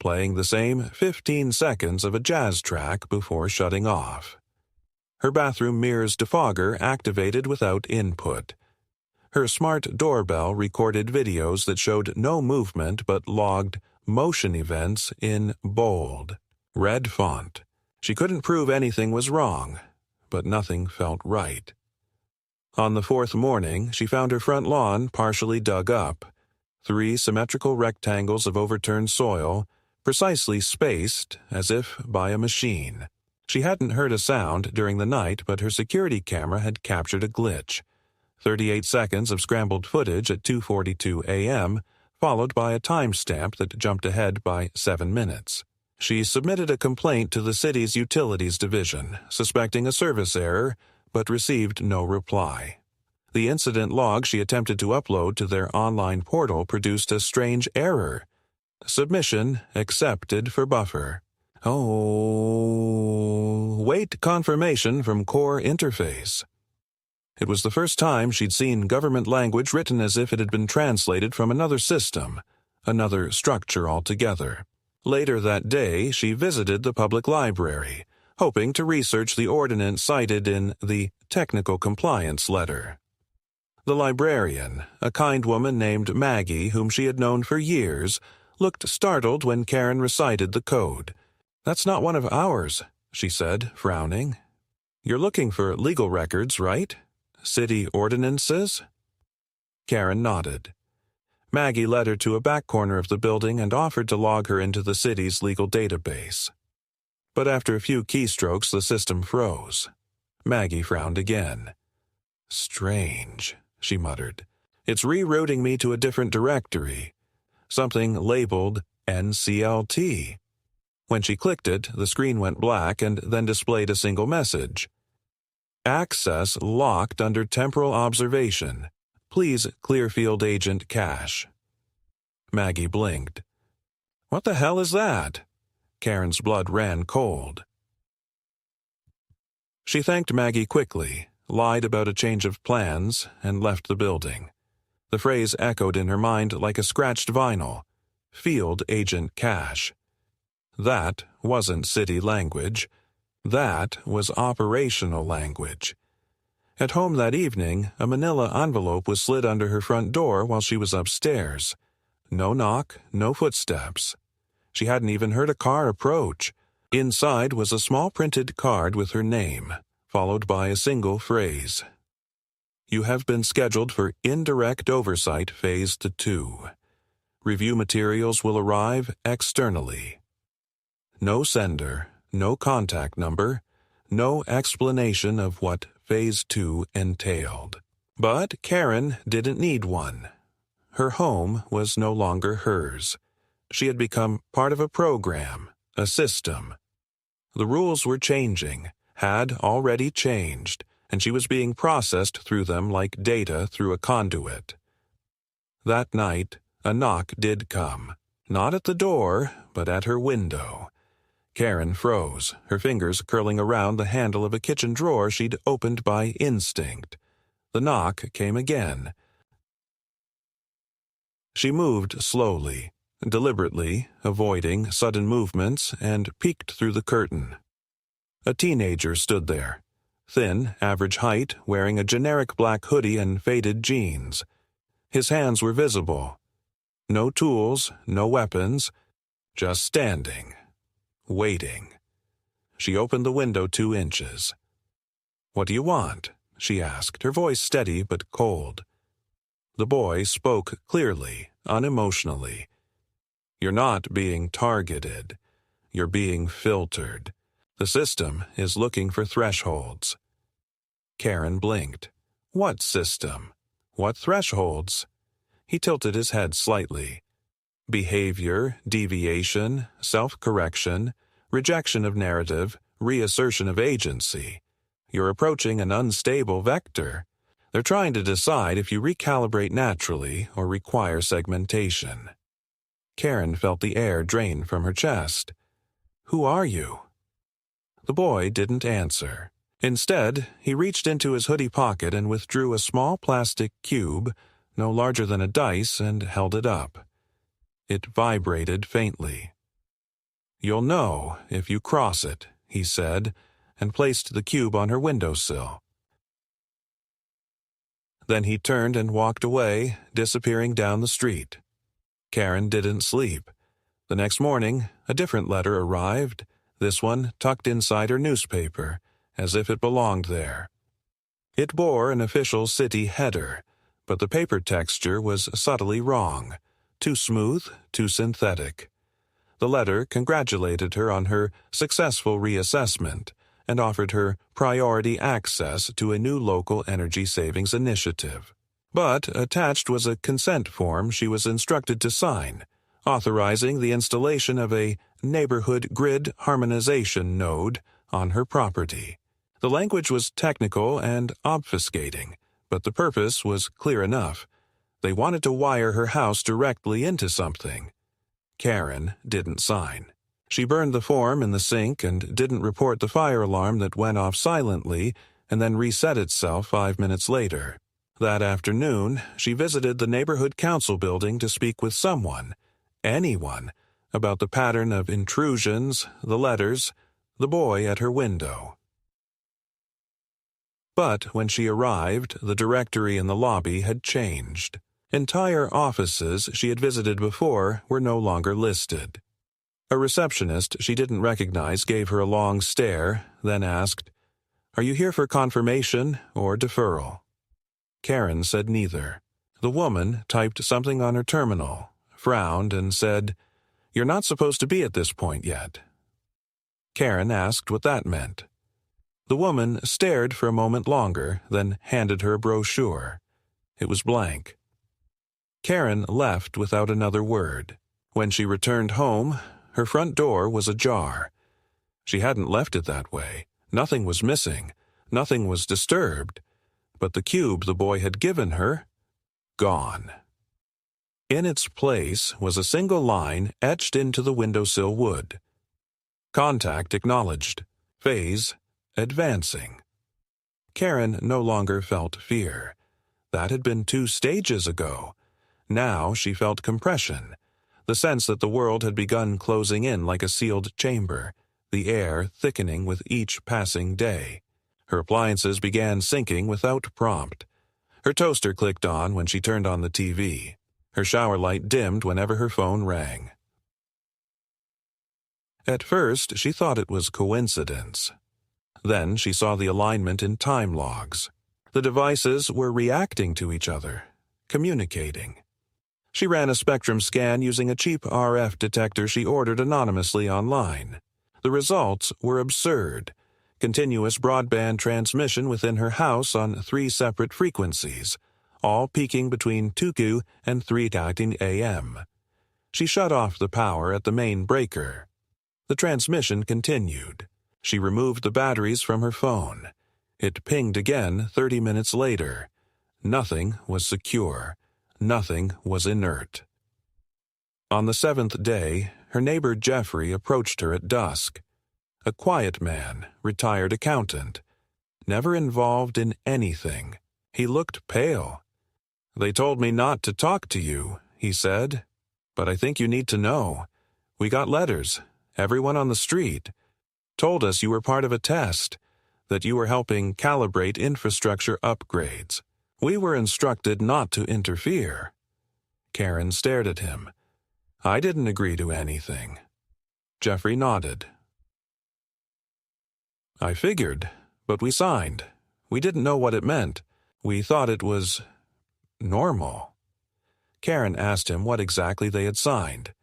playing the same 15 seconds of a jazz track before shutting off. Her bathroom mirror's defogger activated without input. Her smart doorbell recorded videos that showed no movement but logged motion events in bold, red font. She couldn't prove anything was wrong, but nothing felt right. On the 4th morning, she found her front lawn partially dug up, 3 symmetrical rectangles of overturned soil, precisely spaced as if by a machine. She hadn't heard a sound during the night, but her security camera had captured a glitch. 38 seconds of scrambled footage at 2:42 a.m., followed by a timestamp that jumped ahead by 7 minutes. She submitted a complaint to the city's utilities division, suspecting a service error, but received no reply. The incident log she attempted to upload to their online portal produced a strange error. Submission accepted for buffer. Oh, wait confirmation from core interface. It was the first time she'd seen government language written as if it had been translated from another system, another structure altogether. Later that day, she visited the public library, hoping to research the ordinance cited in the technical compliance letter. The librarian, a kind woman named Maggie whom she had known for years, looked startled when Karen recited the code. "That's not one of ours," she said, frowning. "You're looking for legal records, right? City ordinances?" Karen nodded. Maggie led her to a back corner of the building and offered to log her into the city's legal database. But after a few keystrokes, the system froze. Maggie frowned again. "Strange," she muttered. "It's rerouting me to a different directory. Something labeled NCLT. When she clicked it, the screen went black and then displayed a single message. "Access locked under temporal observation. Please clear field agent cache." Maggie blinked. "What the hell is that?" Karen's blood ran cold. She thanked Maggie quickly, lied about a change of plans, and left the building. The phrase echoed in her mind like a scratched vinyl. Field agent cache. That wasn't city language. That was operational language. At home that evening, a manila envelope was slid under her front door while she was upstairs. No knock, no footsteps. She hadn't even heard a car approach. Inside was a small printed card with her name, followed by a single phrase. "You have been scheduled for Indirect Oversight Phase 2. Review materials will arrive externally." No sender, no contact number, no explanation of what Phase 2 entailed. But Karen didn't need one. Her home was no longer hers. She had become part of a program, a system. The rules were changing, had already changed, and she was being processed through them like data through a conduit. That night, a knock did come. Not at the door, but at her window. Karen froze, her fingers curling around the handle of a kitchen drawer she'd opened by instinct. The knock came again. She moved slowly, deliberately, avoiding sudden movements, and peeked through the curtain. A teenager stood there, thin, average height, wearing a generic black hoodie and faded jeans. His hands were visible. No tools, no weapons, just standing, waiting. She opened the window 2 inches. "What do you want?" she asked, her voice steady but cold. The boy spoke clearly, unemotionally. "You're not being targeted. You're being filtered. The system is looking for thresholds." Karen blinked. "What system? What thresholds?" He tilted his head slightly. "Behavior, deviation, self-correction, rejection of narrative, reassertion of agency. You're approaching an unstable vector. They're trying to decide if you recalibrate naturally or require segmentation." Karen felt the air drain from her chest. "Who are you?" The boy didn't answer. Instead, he reached into his hoodie pocket and withdrew a small plastic cube, no larger than a dice, and held it up. It vibrated faintly. "You'll know if you cross it," he said, and placed the cube on her windowsill. Then he turned and walked away, disappearing down the street. Karen didn't sleep. The next morning, a different letter arrived, this one tucked inside her newspaper, as if it belonged there. It bore an official city header, but the paper texture was subtly wrong, too smooth, too synthetic. The letter congratulated her on her successful reassessment and offered her priority access to a new local energy savings initiative. But attached was a consent form she was instructed to sign, authorizing the installation of a neighborhood grid harmonization node on her property. The language was technical and obfuscating, but the purpose was clear enough. They wanted to wire her house directly into something. Karen didn't sign. She burned the form in the sink and didn't report the fire alarm that went off silently and then reset itself 5 minutes later. That afternoon, she visited the neighborhood council building to speak with someone, anyone, about the pattern of intrusions, the letters, the boy at her window. But when she arrived, the directory in the lobby had changed. Entire offices she had visited before were no longer listed. A receptionist she didn't recognize gave her a long stare, then asked, "Are you here for confirmation or deferral?" Karen said neither. The woman typed something on her terminal, frowned, and said, "You're not supposed to be at this point yet." Karen asked what that meant. The woman stared for a moment longer, then handed her a brochure. It was blank. Karen left without another word. When she returned home, her front door was ajar. She hadn't left it that way. Nothing was missing. Nothing was disturbed. But the cube the boy had given her, gone. In its place was a single line etched into the windowsill wood. Contact acknowledged. Phase advancing. Karen no longer felt fear. That had been 2 stages ago. Now she felt compression, the sense that the world had begun closing in like a sealed chamber, the air thickening with each passing day. Her appliances began syncing without prompt. Her toaster clicked on when she turned on the TV. Her shower light dimmed whenever her phone rang. At first, she thought it was coincidence. Then she saw the alignment in time logs. The devices were reacting to each other, communicating. She ran a spectrum scan using a cheap RF detector she ordered anonymously online. The results were absurd. Continuous broadband transmission within her house on 3 separate frequencies, all peaking between 2Q and 3:00 a.m. She shut off the power at the main breaker. The transmission continued. She removed the batteries from her phone. It pinged again 30 minutes later. Nothing was secure. Nothing was inert. On the 7th day, her neighbor Jeffrey approached her at dusk. A quiet man, retired accountant, never involved in anything. He looked pale. "They told me not to talk to you," he said. "But I think you need to know. We got letters. Everyone on the street told us you were part of a test, that you were helping calibrate infrastructure upgrades. We were instructed not to interfere." Karen stared at him. "I didn't agree to anything." Jeffrey nodded. "I figured, but we signed. We didn't know what it meant. We thought it was normal." Karen asked him what exactly they had signed.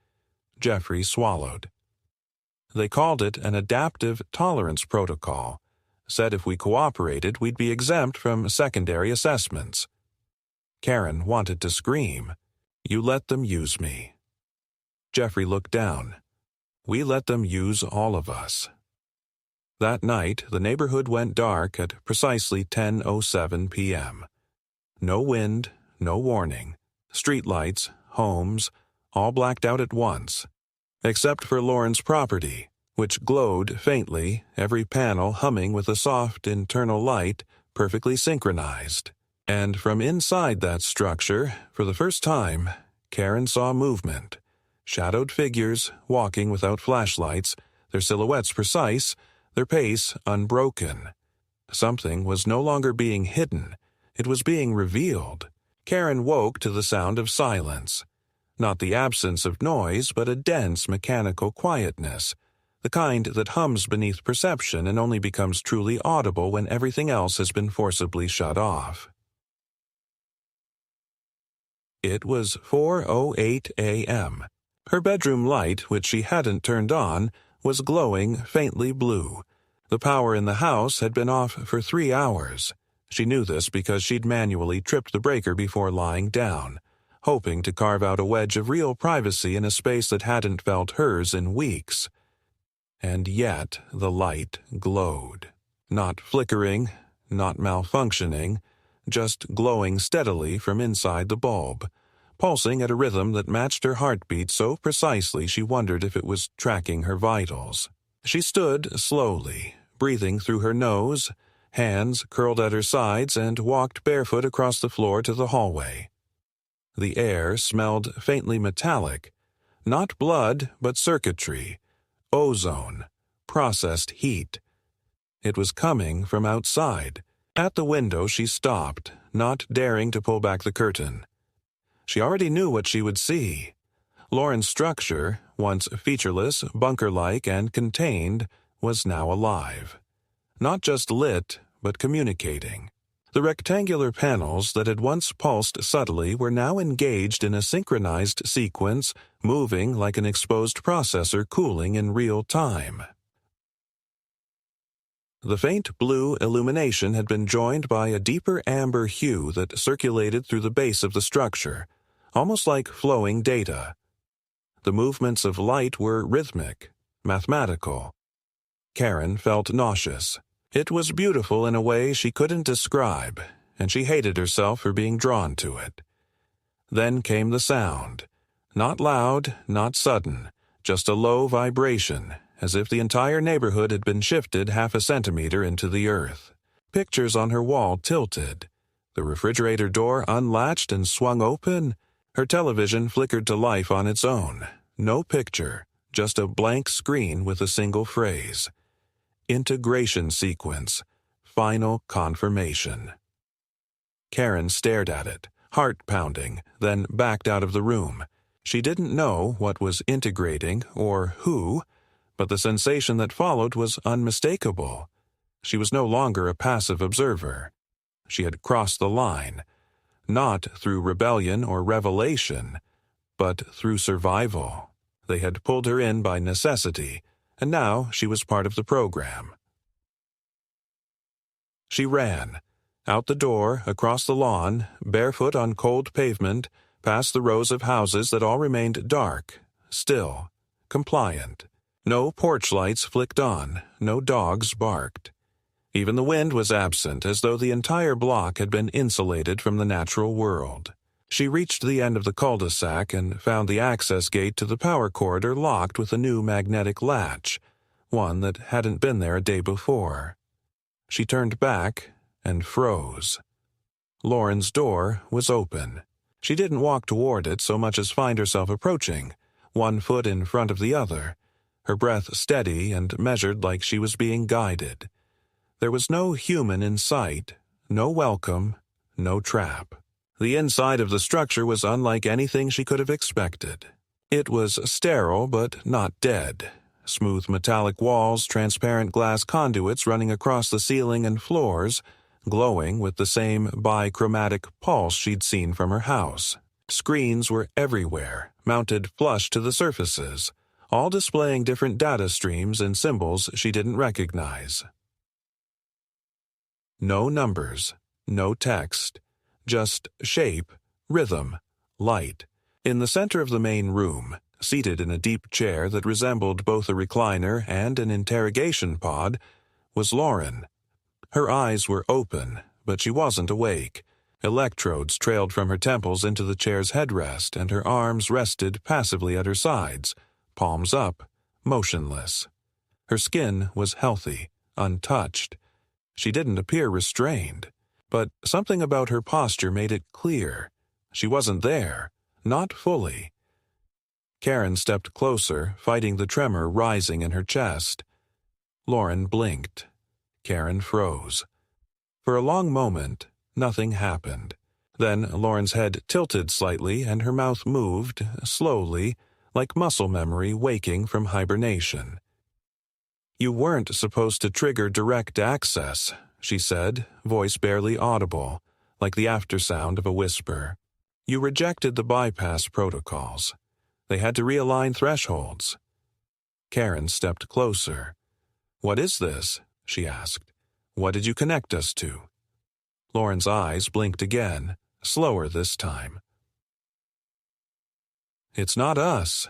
Jeffrey swallowed. "They called it an adaptive tolerance protocol. Said if we cooperated, we'd be exempt from secondary assessments." Karen wanted to scream. "You let them use me." Jeffrey looked down. "We let them use all of us." That night, the neighborhood went dark at precisely 10:07 p.m. No wind, no warning. Streetlights, homes, all blacked out at once. Except for Lauren's property, which glowed faintly, every panel humming with a soft internal light, perfectly synchronized. And from inside that structure, for the first time, Karen saw movement. Shadowed figures, walking without flashlights, their silhouettes precise, their pace unbroken. Something was no longer being hidden. It was being revealed. Karen woke to the sound of silence. Not the absence of noise, but a dense mechanical quietness, the kind that hums beneath perception and only becomes truly audible when everything else has been forcibly shut off. It was 4:08 a.m. Her bedroom light, which she hadn't turned on, was glowing faintly blue. The power in the house had been off for 3 hours. She knew this because she'd manually tripped the breaker before lying down, hoping to carve out a wedge of real privacy in a space that hadn't felt hers in weeks. And yet the light glowed. Not flickering, not malfunctioning, just glowing steadily from inside the bulb, pulsing at a rhythm that matched her heartbeat so precisely she wondered if it was tracking her vitals. She stood slowly, breathing through her nose, hands curled at her sides, and walked barefoot across the floor to the hallway. The air smelled faintly metallic, not blood, but circuitry, ozone, processed heat. It was coming from outside. At the window she stopped, not daring to pull back the curtain. She already knew what she would see. Lauren's structure, once featureless, bunker-like, and contained, was now alive. Not just lit, but communicating. The rectangular panels that had once pulsed subtly were now engaged in a synchronized sequence, moving like an exposed processor cooling in real time. The faint blue illumination had been joined by a deeper amber hue that circulated through the base of the structure, almost like flowing data. The movements of light were rhythmic, mathematical. Karen felt nauseous. It was beautiful in a way she couldn't describe, and she hated herself for being drawn to it. Then came the sound. Not loud, not sudden, just a low vibration, as if the entire neighborhood had been shifted half a centimeter into the earth. Pictures on her wall tilted. The refrigerator door unlatched and swung open. Her television flickered to life on its own. No picture, just a blank screen with a single phrase. Integration sequence. Final confirmation. Karen stared at it, heart pounding, then backed out of the room. She didn't know what was integrating or who, but the sensation that followed was unmistakable. She was no longer a passive observer. She had crossed the line, not through rebellion or revelation, but through survival. They had pulled her in by necessity, and now she was part of the program. She ran, out the door, across the lawn, barefoot on cold pavement, past the rows of houses that all remained dark, still, compliant. No porch lights flicked on, no dogs barked. Even the wind was absent, as though the entire block had been insulated from the natural world. She reached the end of the cul-de-sac and found the access gate to the power corridor locked with a new magnetic latch, one that hadn't been there a day before. She turned back and froze. Lauren's door was open. She didn't walk toward it so much as find herself approaching, one foot in front of the other, her breath steady and measured like she was being guided. There was no human in sight, no welcome, no trap. The inside of the structure was unlike anything she could have expected. It was sterile but not dead. Smooth metallic walls, transparent glass conduits running across the ceiling and floors, glowing with the same bichromatic pulse she'd seen from her house. Screens were everywhere, mounted flush to the surfaces, all displaying different data streams and symbols she didn't recognize. No numbers, no text, just shape, rhythm, light. In the center of the main room, seated in a deep chair that resembled both a recliner and an interrogation pod, was Lauren. Her eyes were open, but she wasn't awake. Electrodes trailed from her temples into the chair's headrest, and her arms rested passively at her sides, palms up, motionless. Her skin was healthy, untouched. She didn't appear restrained, but something about her posture made it clear. She wasn't there, not fully. Karen stepped closer, fighting the tremor rising in her chest. Lauren blinked. Karen froze. For a long moment, nothing happened. Then Lauren's head tilted slightly and her mouth moved, slowly, like muscle memory waking from hibernation. "You weren't supposed to trigger direct access," she said, voice barely audible, like the aftersound of a whisper. "You rejected the bypass protocols. They had to realign thresholds." Karen stepped closer. "What is this?" she asked. "What did you connect us to?" Lauren's eyes blinked again, slower this time. "It's not us.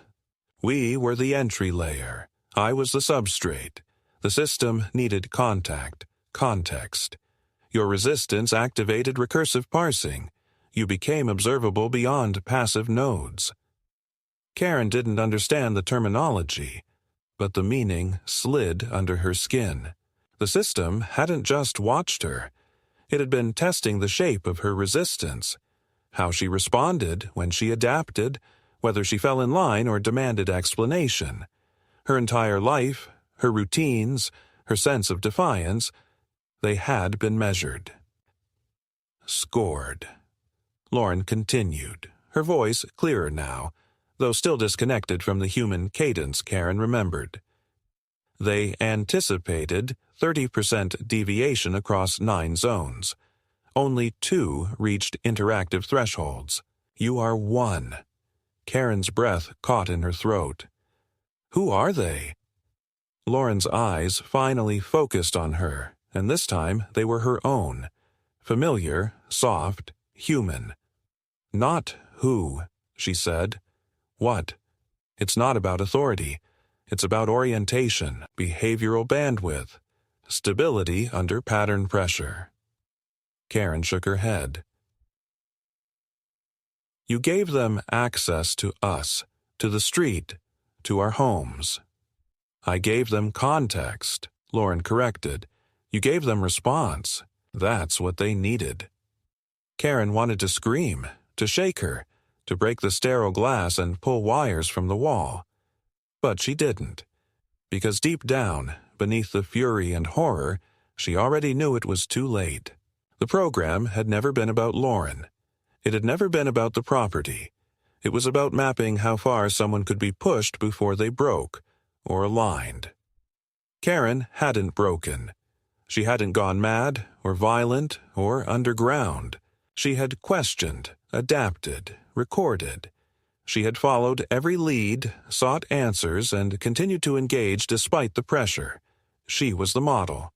We were the entry layer. I was the substrate. The system needed context. Your resistance activated recursive parsing. You became observable beyond passive nodes." Karen didn't understand the terminology, but the meaning slid under her skin. The system hadn't just watched her. It had been testing the shape of her resistance, how she responded when she adapted, whether she fell in line or demanded explanation. Her entire life, her routines, her sense of defiance, they had been measured. "Scored." Lauren continued, her voice clearer now, though still disconnected from the human cadence Karen remembered. "They anticipated 30% deviation across 9 zones. Only 2 reached interactive thresholds. You are 1. Karen's breath caught in her throat. "Who are they?" Lauren's eyes finally focused on her, and this time they were her own. Familiar, soft, human. "Not who," she said. "What? It's not about authority. It's about orientation, behavioral bandwidth, stability under pattern pressure." Karen shook her head. "You gave them access to us, to the street, to our homes." "I gave them context," Lauren corrected. "You gave them response. That's what they needed." Karen wanted to scream, to shake her, to break the sterile glass and pull wires from the wall. But she didn't, because deep down, beneath the fury and horror, she already knew it was too late. The program had never been about Lauren. It had never been about the property. It was about mapping how far someone could be pushed before they broke, or aligned. Karen hadn't broken. She hadn't gone mad, or violent, or underground. She had questioned, adapted, recorded. She had followed every lead, sought answers, and continued to engage despite the pressure. She was the model.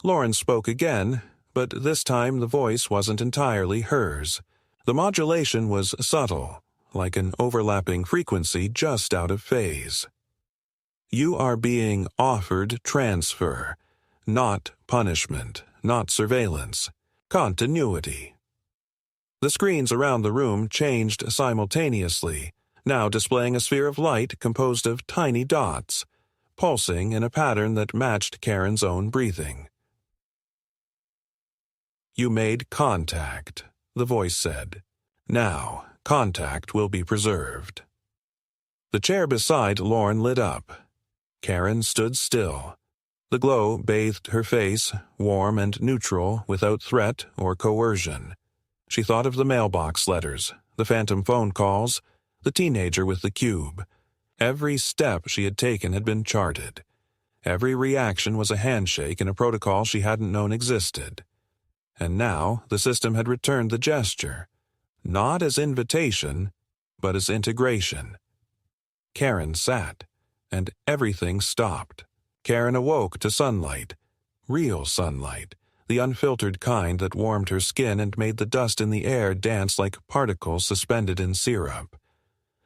Lauren spoke again, but this time the voice wasn't entirely hers. The modulation was subtle, like an overlapping frequency just out of phase. You are being offered transfer, not punishment, not surveillance, continuity. The screens around the room changed simultaneously, now displaying a sphere of light composed of tiny dots, pulsing in a pattern that matched Karen's own breathing. You made contact, the voice said. Now, contact will be preserved. The chair beside Lorne lit up. Karen stood still. The glow bathed her face, warm and neutral, without threat or coercion. She thought of the mailbox letters, the phantom phone calls, the teenager with the cube. Every step she had taken had been charted. Every reaction was a handshake in a protocol she hadn't known existed. And now the system had returned the gesture, not as invitation, but as integration. Karen sat, and everything stopped. Karen awoke to sunlight, real sunlight, the unfiltered kind that warmed her skin and made the dust in the air dance like particles suspended in syrup.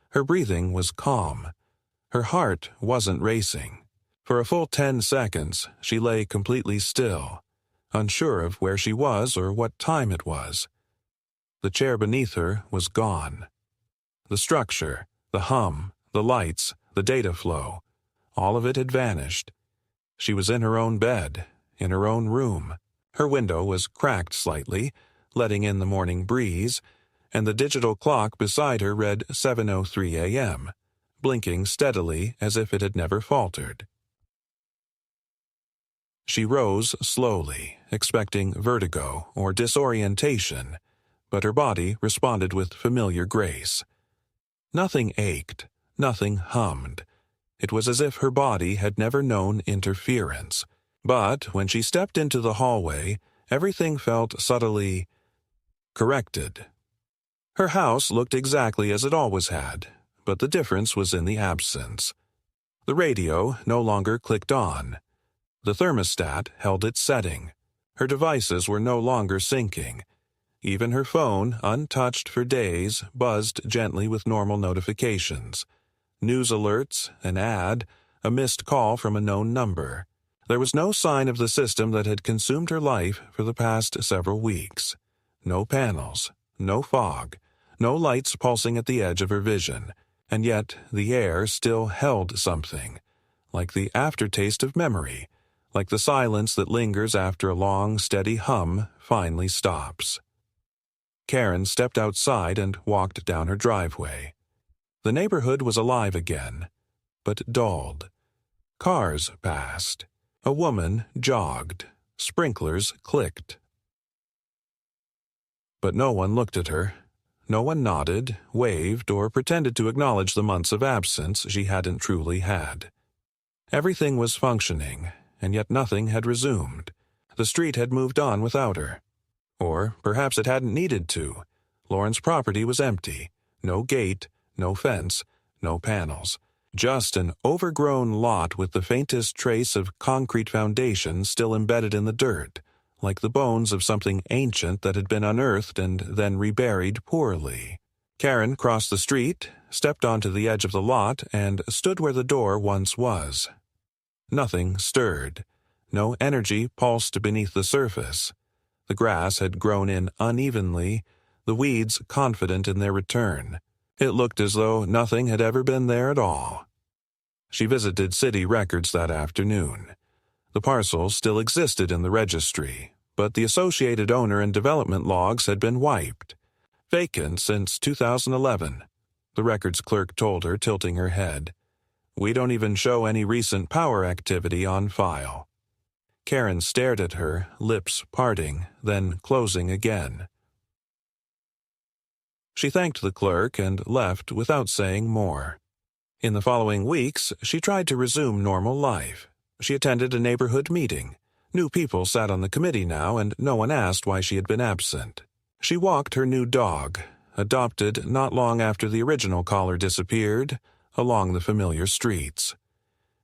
Her breathing was calm. Her heart wasn't racing. For a full 10 seconds, she lay completely still, unsure of where she was or what time it was. The chair beneath her was gone. The structure, the hum, the lights, the data flow, all of it had vanished. She was in her own bed, in her own room. Her window was cracked slightly, letting in the morning breeze, and the digital clock beside her read 7:03 a.m., blinking steadily as if it had never faltered. She rose slowly, expecting vertigo or disorientation, but her body responded with familiar grace. Nothing ached, nothing hummed. It was as if her body had never known interference. But when she stepped into the hallway, everything felt subtly corrected. Her house looked exactly as it always had, but the difference was in the absence. The radio no longer clicked on. The thermostat held its setting. Her devices were no longer syncing. Even her phone, untouched for days, buzzed gently with normal notifications. News alerts, an ad, a missed call from a known number. There was no sign of the system that had consumed her life for the past several weeks. No panels, no fog, no lights pulsing at the edge of her vision, and yet the air still held something, like the aftertaste of memory, like the silence that lingers after a long, steady hum finally stops. Karen stepped outside and walked down her driveway. The neighborhood was alive again, but dulled. Cars passed. A woman jogged. Sprinklers clicked. But no one looked at her. No one nodded, waved, or pretended to acknowledge the months of absence she hadn't truly had. Everything was functioning, and yet nothing had resumed. The street had moved on without her. Or perhaps it hadn't needed to. Lorne's property was empty. No gate, no fence, no panels. Just an overgrown lot with the faintest trace of concrete foundation still embedded in the dirt, like the bones of something ancient that had been unearthed and then reburied poorly. Karen crossed the street, stepped onto the edge of the lot, and stood where the door once was. Nothing stirred. No energy pulsed beneath the surface. The grass had grown in unevenly, the weeds confident in their return. It looked as though nothing had ever been there at all. She visited city records that afternoon. The parcels still existed in the registry, but the associated owner and development logs had been wiped. Vacant since 2011, the records clerk told her, tilting her head. We don't even show any recent power activity on file. Karen stared at her, lips parting, then closing again. She thanked the clerk and left without saying more. In the following weeks, she tried to resume normal life. She attended a neighborhood meeting. New people sat on the committee now, and no one asked why she had been absent. She walked her new dog, adopted not long after the original collar disappeared, along the familiar streets.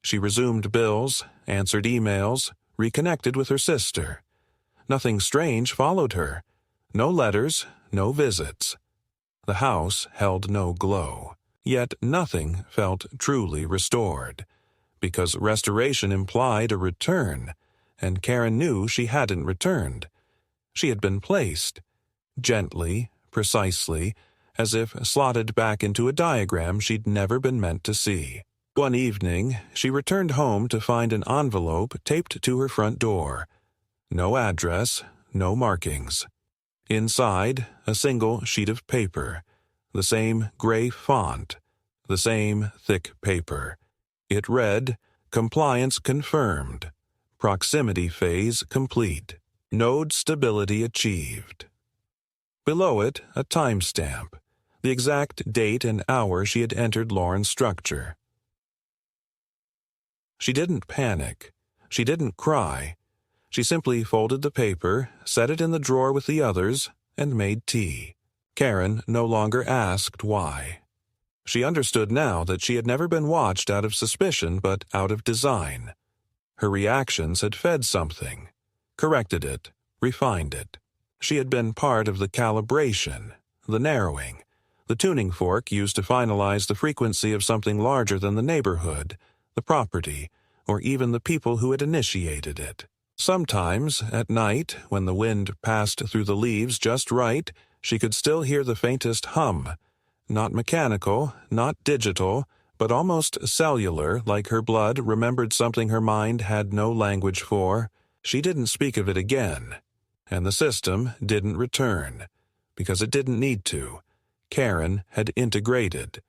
She resumed bills, answered emails, reconnected with her sister. Nothing strange followed her. No letters, no visits. The house held no glow, yet nothing felt truly restored. because restoration implied a return, and Karen knew she hadn't returned. She had been placed, gently, precisely, as if slotted back into a diagram she'd never been meant to see. One evening, she returned home to find an envelope taped to her front door. No address, no markings. Inside, a single sheet of paper, the same gray font, the same thick paper. It read, "Compliance confirmed. Proximity phase complete. Node stability achieved." Below it, a timestamp, the exact date and hour she had entered Lauren's structure. She didn't panic. She didn't cry. She simply folded the paper, set it in the drawer with the others, and made tea. Karen no longer asked why. She understood now that she had never been watched out of suspicion but out of design. Her reactions had fed something, corrected it, refined it. She had been part of the calibration, the narrowing, the tuning fork used to finalize the frequency of something larger than the neighborhood, the property, or even the people who had initiated it. Sometimes, at night, when the wind passed through the leaves just right, she could still hear the faintest hum, not mechanical, not digital, but almost cellular, like her blood remembered something her mind had no language for. She didn't speak of it again, and the system didn't return, because it didn't need to. Karen had integrated.